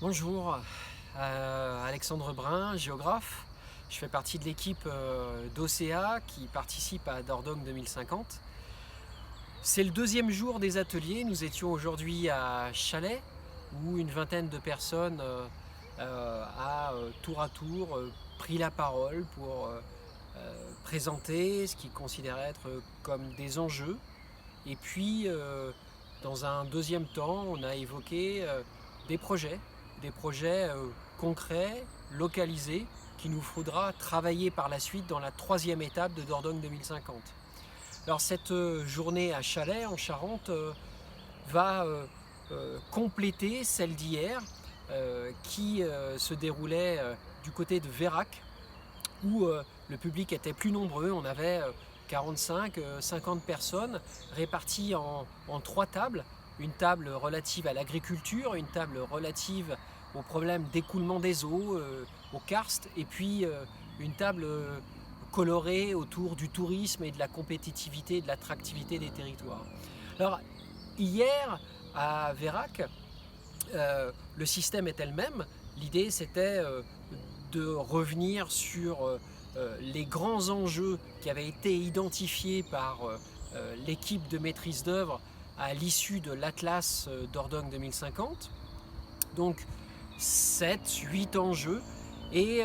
Bonjour, Alexandre Brun, géographe. Je fais partie de l'équipe d'OCA qui participe à Dordogne 2050. C'est le deuxième jour des ateliers. Nous étions aujourd'hui à Chalais où une vingtaine de personnes a tour à tour pris la parole pour présenter ce qu'ils considéraient être comme des enjeux. Et puis, dans un deuxième temps, on a évoqué des projets, concrets, localisés, qu'il nous faudra travailler par la suite dans la troisième étape de Dordogne 2050. Alors cette journée à Chalais, en Charente, va compléter celle d'hier, qui se déroulait du côté de Vérac, où le public était plus nombreux. On avait 45-50 personnes réparties en trois tables. Une table relative à l'agriculture, une table relative aux problèmes d'écoulement des eaux, au karst, et puis une table colorée autour du tourisme et de la compétitivité et de l'attractivité des territoires. Alors, hier, à Vérac, le système était le même. L'idée, c'était de revenir sur les grands enjeux qui avaient été identifiés par l'équipe de maîtrise d'œuvre à l'issue de l'Atlas Dordogne 2050. Donc 7-8 enjeux et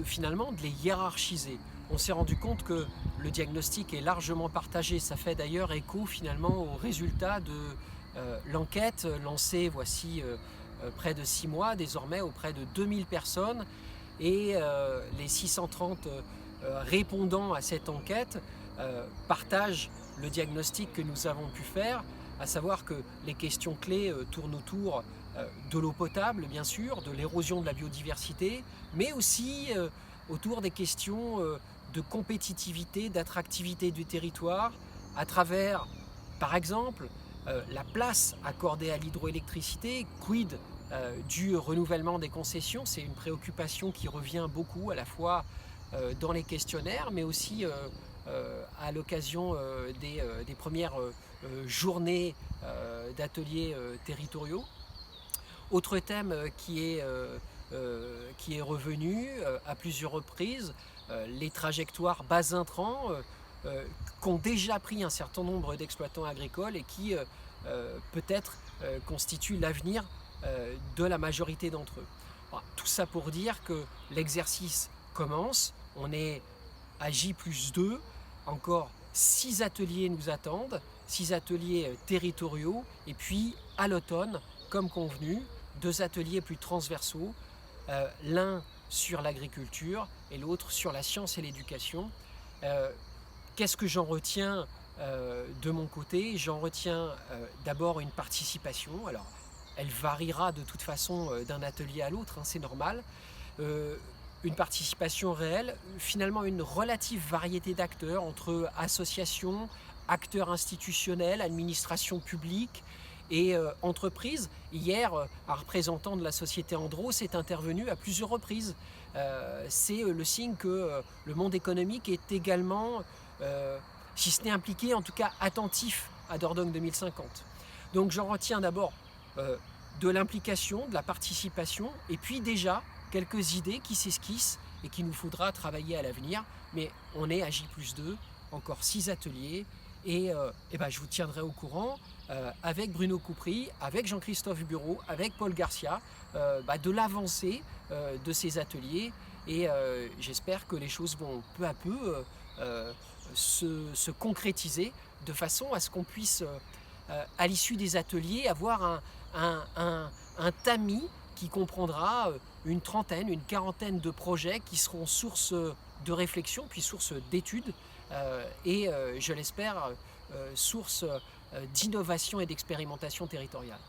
finalement de les hiérarchiser. On s'est rendu compte que le diagnostic est largement partagé. Ça fait d'ailleurs écho finalement aux résultats de l'enquête lancée voici près de 6 mois désormais auprès de 2000 personnes, et les 630 répondants à cette enquête partagent le diagnostic que nous avons pu faire, à savoir que les questions clés tournent autour de l'eau potable, bien sûr, de l'érosion de la biodiversité, mais aussi autour des questions de compétitivité, d'attractivité du territoire, à travers, par exemple, la place accordée à l'hydroélectricité, quid du renouvellement des concessions. C'est une préoccupation qui revient beaucoup, à la fois dans les questionnaires, mais aussi à l'occasion des premières journées d'ateliers territoriaux. Autre thème qui est revenu à plusieurs reprises, les trajectoires bas intrants qu'ont déjà pris un certain nombre d'exploitants agricoles et qui peut-être constituent l'avenir de la majorité d'entre eux. Alors, tout ça pour dire que l'exercice commence. On est à J+2, encore 6 ateliers nous attendent, 6 ateliers territoriaux, et puis à l'automne, comme convenu, 2 ateliers plus transversaux, l'un sur l'agriculture et l'autre sur la science et l'éducation. Qu'est-ce que j'en retiens de mon côté? J'en retiens d'abord une participation. Alors, elle variera de toute façon d'un atelier à l'autre, hein, c'est normal. Une participation réelle, finalement une relative variété d'acteurs entre associations, acteurs institutionnels, administration publique et entreprises. Hier, un représentant de la société Andros est intervenu à plusieurs reprises. C'est le signe que le monde économique est également, si ce n'est impliqué, en tout cas attentif à Dordogne 2050. Donc j'en retiens d'abord de l'implication, de la participation, et puis déjà quelques idées qui s'esquissent et qu'il nous faudra travailler à l'avenir. Mais on est à J+2, encore 6 ateliers, et je vous tiendrai au courant avec Bruno Coupry, avec Jean-Christophe Bureau, avec Paul Garcia, de l'avancée de ces ateliers, et j'espère que les choses vont peu à peu se concrétiser de façon à ce qu'on puisse à l'issue des ateliers avoir un tamis qui comprendra une trentaine, une quarantaine de projets qui seront source de réflexion, puis source d'études, et je l'espère source d'innovation et d'expérimentation territoriale.